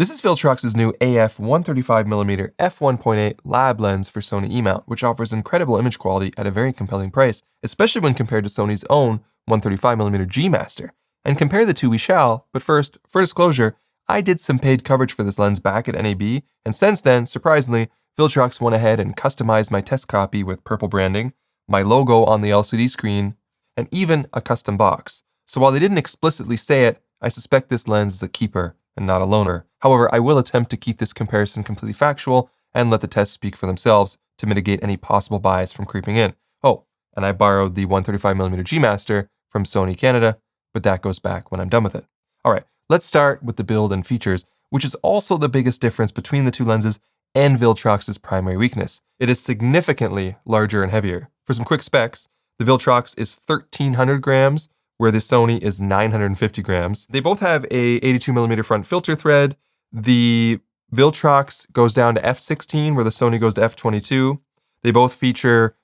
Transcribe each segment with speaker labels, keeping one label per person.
Speaker 1: This is Viltrox's new AF 135mm f1.8 lab lens for Sony E-mount, which offers incredible image quality at a very compelling price, especially when compared to Sony's own 135mm G Master. And compare the two we shall, but first, for disclosure, I did some paid coverage for this lens back at NAB, and since then, surprisingly, Viltrox went ahead and customized my test copy with purple branding, my logo on the LCD screen, and even a custom box. So while they didn't explicitly say it, I suspect this lens is a keeper and not a loaner. However, I will attempt to keep this comparison completely factual and let the tests speak for themselves to mitigate any possible bias from creeping in. Oh, and I borrowed the 135mm G Master from Sony Canada, but that goes back when I'm done with it. All right, let's start with the build and features, which is also the biggest difference between the two lenses and Viltrox's primary weakness. It is significantly larger and heavier. For some quick specs, the Viltrox is 1,300 grams, where the Sony is 950 grams. They both have a 82mm front filter thread. The Viltrox goes down to f16, where the Sony goes to f22. They both feature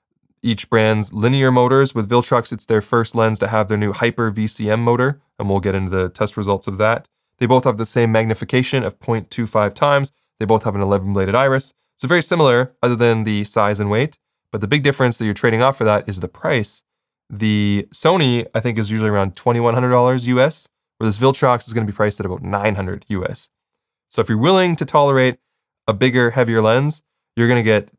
Speaker 1: each brand's linear motors. With Viltrox, it's their first lens to have their new Hyper VCM motor, and we'll get into the test results of that. They both have the same magnification of 0.25 times. They both have an 11-bladed iris. So very similar, other than the size and weight. But the big difference that you're trading off for that is the price. The Sony, I think, is usually around $2,100 US, where this Viltrox is going to be priced at about $900 US. So if you're willing to tolerate a bigger, heavier lens, you're going to get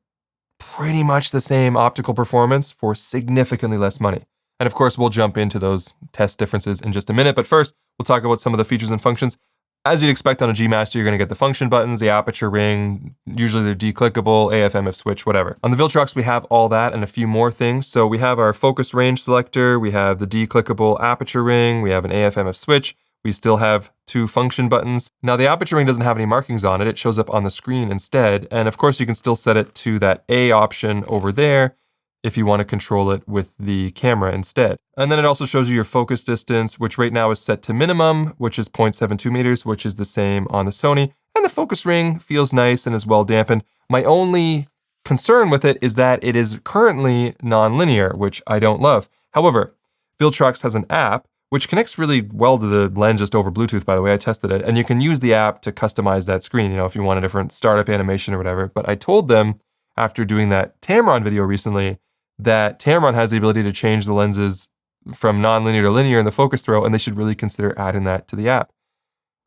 Speaker 1: pretty much the same optical performance for significantly less money. And of course, we'll jump into those test differences in just a minute, but first, we'll talk about some of the features and functions. As you'd expect on a G Master, you're going to get the function buttons, the aperture ring, usually they're declickable, AF, MF switch, whatever. On the Viltrox, we have all that and a few more things. So we have our focus range selector, we have the declickable aperture ring, we have an AF, MF switch, we still have 2 function buttons. Now the aperture ring doesn't have any markings on it, it shows up on the screen instead. And of course, you can still set it to that A option over there if you want to control it with the camera instead. And then it also shows you your focus distance, which right now is set to minimum, which is 0.72 meters, which is the same on the Sony. And the focus ring feels nice and is well dampened. My only concern with it is that it is currently non-linear, which I don't love. However, Viltrox has an app which connects really well to the lens just over Bluetooth, by the way. I tested it, and you can use the app to customize that screen, if you want a different startup animation or whatever. But I told them after doing that Tamron video recently that Tamron has the ability to change the lenses from non-linear to linear in the focus throw, and they should really consider adding that to the app.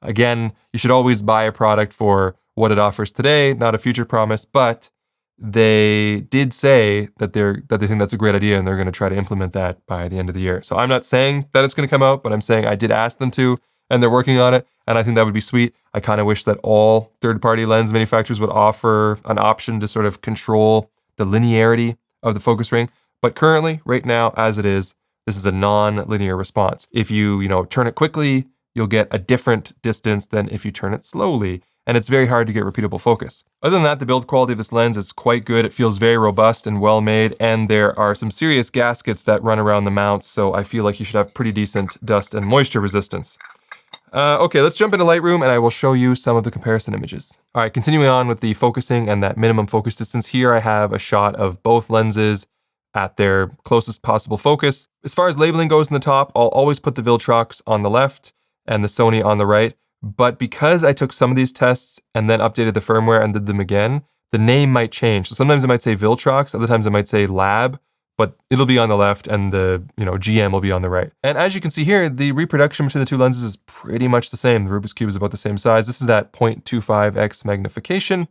Speaker 1: Again, you should always buy a product for what it offers today, not a future promise, but they did say that they think that's a great idea and they're going to try to implement that by the end of the year. So I'm not saying that it's going to come out, but I'm saying I did ask them to, and they're working on it, and I think that would be sweet. I kind of wish that all third-party lens manufacturers would offer an option to sort of control the linearity of the focus ring. But currently, right now, as it is, this is a non-linear response. If you turn it quickly, you'll get a different distance than if you turn it slowly, and it's very hard to get repeatable focus. Other than that, the build quality of this lens is quite good. It feels very robust and well made, and there are some serious gaskets that run around the mounts, so I feel like you should have pretty decent dust and moisture resistance. Okay, let's jump into Lightroom and I will show you some of the comparison images. All right, continuing on with the focusing and that minimum focus distance, here I have a shot of both lenses at their closest possible focus. As far as labeling goes in the top, I'll always put the Viltrox on the left and the Sony on the right. But because I took some of these tests and then updated the firmware and did them again, the name might change. So sometimes it might say Viltrox, other times it might say Lab, but it'll be on the left and the GM will be on the right. And as you can see here, the reproduction between the two lenses is pretty much the same. The Rubik's Cube is about the same size. This is that 0.25x magnification.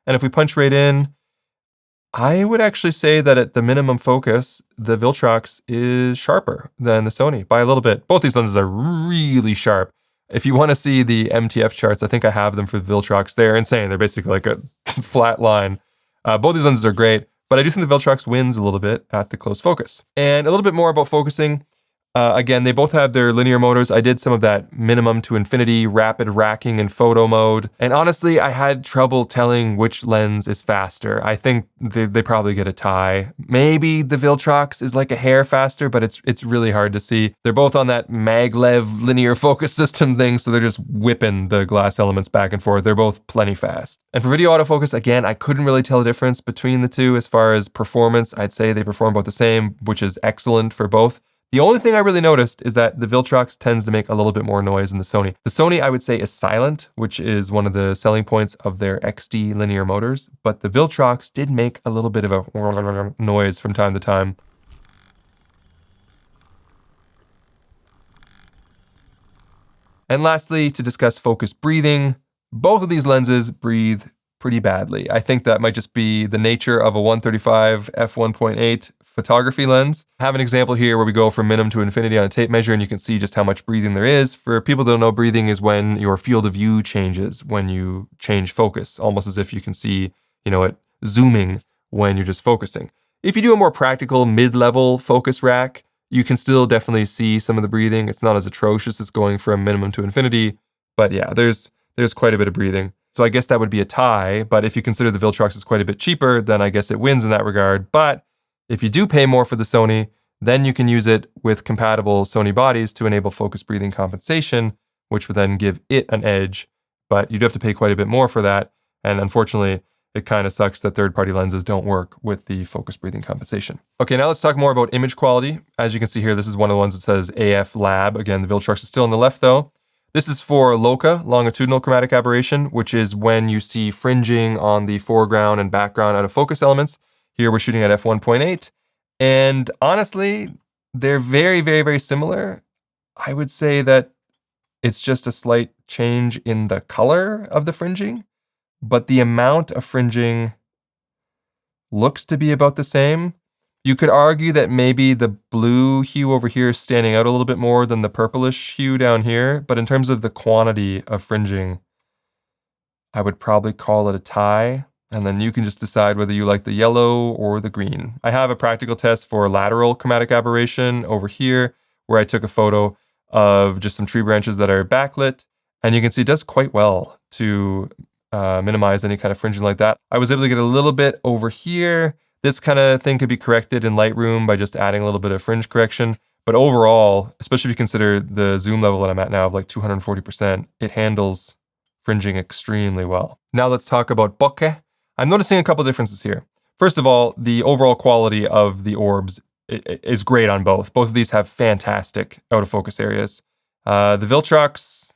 Speaker 1: And if we punch right in, I would actually say that at the minimum focus, the Viltrox is sharper than the Sony by a little bit. Both these lenses are really sharp. If you want to see the MTF charts, I think I have them for the Viltrox. They're insane. They're basically like a flat line. Both these lenses are great, but I do think the Viltrox wins a little bit at the close focus. And a little bit more about focusing. Again, they both have their linear motors. I did some of that minimum to infinity rapid racking in photo mode. And honestly, I had trouble telling which lens is faster. I think they probably get a tie. Maybe the Viltrox is like a hair faster, but it's really hard to see. They're both on that maglev linear focus system thing, so they're just whipping the glass elements back and forth. They're both plenty fast. And for video autofocus, again, I couldn't really tell the difference between the two. As far as performance, I'd say they perform about the same, which is excellent for both. The only thing I really noticed is that the Viltrox tends to make a little bit more noise than the Sony. The Sony, I would say, is silent, which is one of the selling points of their XD linear motors, but the Viltrox did make a little bit of a noise from time to time. And lastly, to discuss focus breathing, both of these lenses breathe pretty badly. I think that might just be the nature of a 135 f1.8 photography lens. I have an example here where we go from minimum to infinity on a tape measure, and you can see just how much breathing there is. For people that don't know, breathing is when your field of view changes when you change focus, almost as if you can see, it zooming when you're just focusing. If you do a more practical mid-level focus rack, you can still definitely see some of the breathing. It's not as atrocious as going from minimum to infinity, but yeah, there's quite a bit of breathing. So I guess that would be a tie, but if you consider the Viltrox is quite a bit cheaper, then I guess it wins in that regard. But if you do pay more for the Sony, then you can use it with compatible Sony bodies to enable focus breathing compensation, which would then give it an edge, but you'd have to pay quite a bit more for that. And unfortunately, it kind of sucks that third-party lenses don't work with the focus breathing compensation. Okay, now let's talk more about image quality. As you can see here, this is one of the ones that says AF Lab. Again, the Viltrox is still on the left though. This is for Bokeh, longitudinal chromatic aberration, which is when you see fringing on the foreground and background autofocus elements. Here we're shooting at f1.8. And honestly, they're very, very, very similar. I would say that it's just a slight change in the color of the fringing, but the amount of fringing looks to be about the same. You could argue that maybe the blue hue over here is standing out a little bit more than the purplish hue down here, but in terms of the quantity of fringing, I would probably call it a tie, and then you can just decide whether you like the yellow or the green. I have a practical test for lateral chromatic aberration over here, where I took a photo of just some tree branches that are backlit, and you can see it does quite well to minimize any kind of fringing like that. I was able to get a little bit over here. This kind of thing could be corrected in Lightroom by just adding a little bit of fringe correction. But overall, especially if you consider the zoom level that I'm at now of like 240%, it handles fringing extremely well. Now let's talk about bokeh. I'm noticing a couple differences here. First of all, the overall quality of the orbs is great on both. Both of these have fantastic autofocus areas. The Viltrox,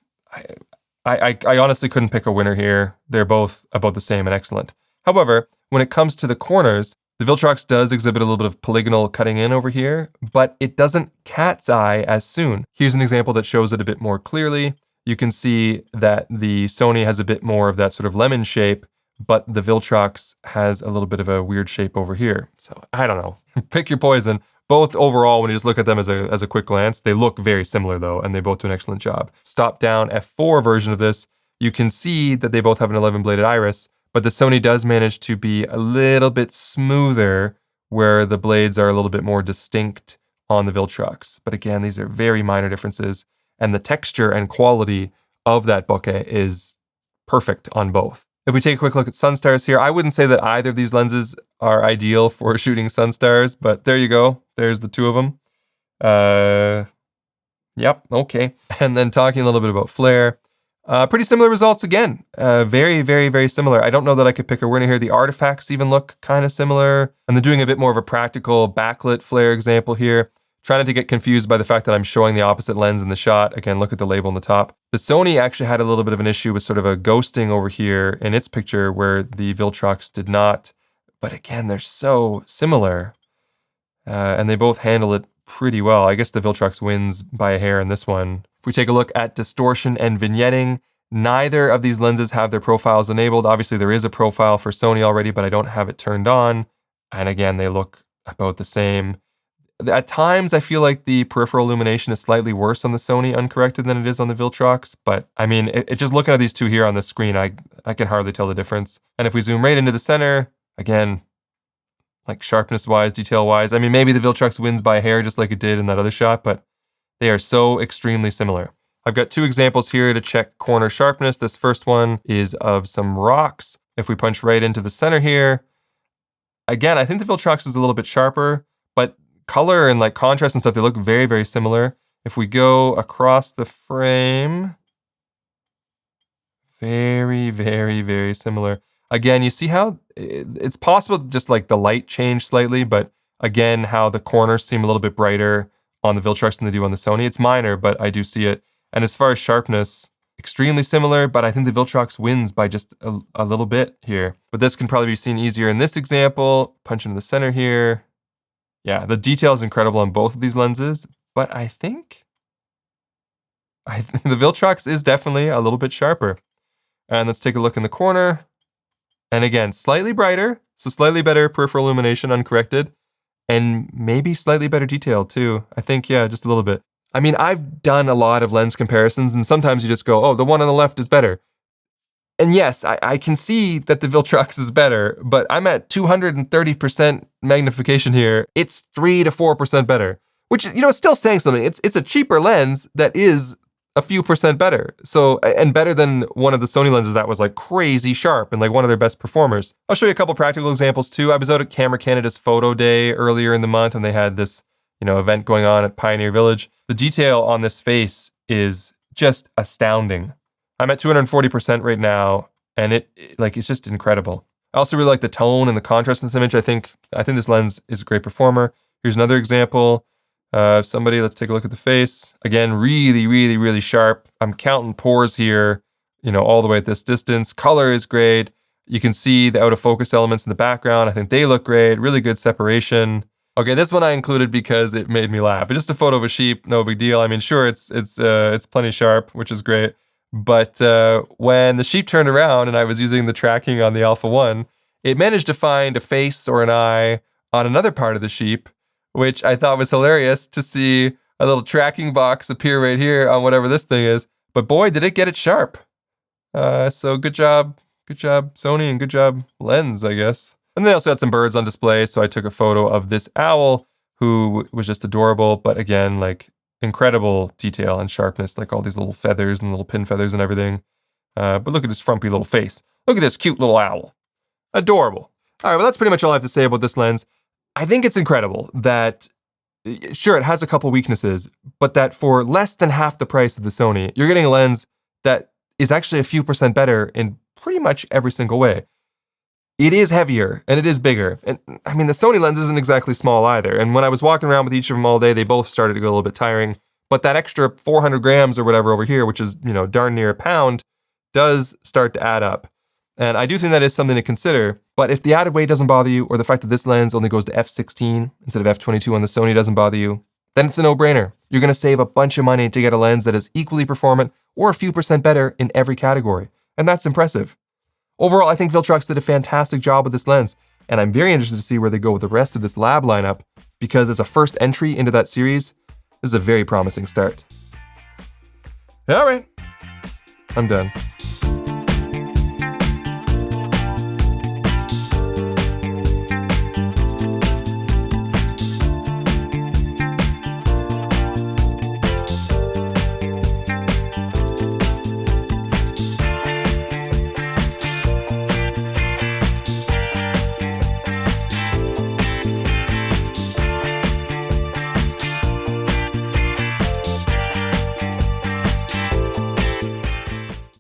Speaker 1: I honestly couldn't pick a winner here. They're both about the same and excellent. However, when it comes to the corners, the Viltrox does exhibit a little bit of polygonal cutting in over here, but it doesn't cat's eye as soon. Here's an example that shows it a bit more clearly. You can see that the Sony has a bit more of that sort of lemon shape, but the Viltrox has a little bit of a weird shape over here. So I don't know, pick your poison. Both overall, when you just look at them as a quick glance, they look very similar though, and they both do an excellent job. Stop down f4 version of this, you can see that they both have an 11-bladed iris, but the Sony does manage to be a little bit smoother where the blades are a little bit more distinct on the Viltrox. But again, these are very minor differences, and the texture and quality of that bokeh is perfect on both. If we take a quick look at Sunstars here, I wouldn't say that either of these lenses are ideal for shooting Sunstars, but there you go. There's the two of them. Yep, okay. And then talking a little bit about flare. Pretty similar results again. Very, very, very similar. I don't know that I could pick a winner here. The artifacts even look kind of similar. And then doing a bit more of a practical backlit flare example here. Trying not to get confused by the fact that I'm showing the opposite lens in the shot. Again, look at the label on the top. The Sony actually had a little bit of an issue with sort of a ghosting over here in its picture where the Viltrox did not. But again, they're so similar. And they both handle it pretty well. I guess the Viltrox wins by a hair in this one. If we take a look at distortion and vignetting, neither of these lenses have their profiles enabled. Obviously, there is a profile for Sony already, but I don't have it turned on. And again, they look about the same. At times, I feel like the peripheral illumination is slightly worse on the Sony uncorrected than it is on the Viltrox. But I mean, just looking at these two here on the screen, I can hardly tell the difference. And if we zoom right into the center, again, like sharpness-wise, detail-wise, I mean, maybe the Viltrox wins by a hair just like it did in that other shot, but they are so extremely similar. I've got two examples here to check corner sharpness. This first one is of some rocks. If we punch right into the center here, again, I think the Viltrox is a little bit sharper, but color and like contrast and stuff, they look very, very similar. If we go across the frame, very, very, very similar. Again, you see how it's possible just like the light changed slightly, but again, how the corners seem a little bit brighter on the Viltrox than they do on the Sony. It's minor, but I do see it. And as far as sharpness, extremely similar, but I think the Viltrox wins by just a little bit here. But this can probably be seen easier in this example. Punch into the center here. Yeah, the detail is incredible on both of these lenses, but I think the Viltrox is definitely a little bit sharper. And let's take a look in the corner. And again, slightly brighter, so slightly better peripheral illumination uncorrected, and maybe slightly better detail too. I think, yeah, just a little bit. I mean, I've done a lot of lens comparisons, and sometimes you just go, oh, the one on the left is better. And yes, I can see that the Viltrox is better, but I'm at 230% magnification here. It's 3 to 4% better, which, you know, is still saying something. It's a cheaper lens that is a few percent better. So, and better than one of the Sony lenses that was like crazy sharp and like one of their best performers. I'll show you a couple practical examples too. I was out at Camera Canada's photo day earlier in the month, and they had this, you know, event going on at Pioneer Village. The detail on this face is just astounding. I'm at 240% right now, and it's just incredible. I also really like the tone and the contrast in this image. I think this lens is a great performer. Here's another example. Somebody, let's take a look at the face. Again, really, really, really sharp. I'm counting pores here, you know, all the way at this distance. Color is great. You can see the autofocus elements in the background. I think they look great. Really good separation. Okay, this one I included because it made me laugh. It's just a photo of a sheep, no big deal. I mean, sure, it's plenty sharp, which is great. But when the sheep turned around and I was using the tracking on the Alpha 1, it managed to find a face or an eye on another part of the sheep, which I thought was hilarious to see a little tracking box appear right here on whatever this thing is. But boy, did it get it sharp. So good job Sony, and good job lens, I guess. And they also had some birds on display, so I took a photo of this owl who was just adorable, but again, like incredible detail and sharpness, like all these little feathers and little pin feathers and everything. But look at his frumpy little face. Look at this cute little owl. Adorable. All right, well, that's pretty much all I have to say about this lens. I think it's incredible that, sure, it has a couple weaknesses, but that for less than half the price of the Sony, you're getting a lens that is actually a few percent better in pretty much every single way. It is heavier and it is bigger. And I mean, the Sony lens isn't exactly small either. And when I was walking around with each of them all day, they both started to get a little bit tiring. But that extra 400 grams or whatever over here, which is, you know, darn near a pound, does start to add up. And I do think that is something to consider. But if the added weight doesn't bother you, or the fact that this lens only goes to f16 instead of f22 on the Sony doesn't bother you, then it's a no-brainer. You're going to save a bunch of money to get a lens that is equally performant or a few percent better in every category. And that's impressive. Overall, I think Viltrox did a fantastic job with this lens, and I'm very interested to see where they go with the rest of this lab lineup, because as a first entry into that series, this is a very promising start. All right, I'm done.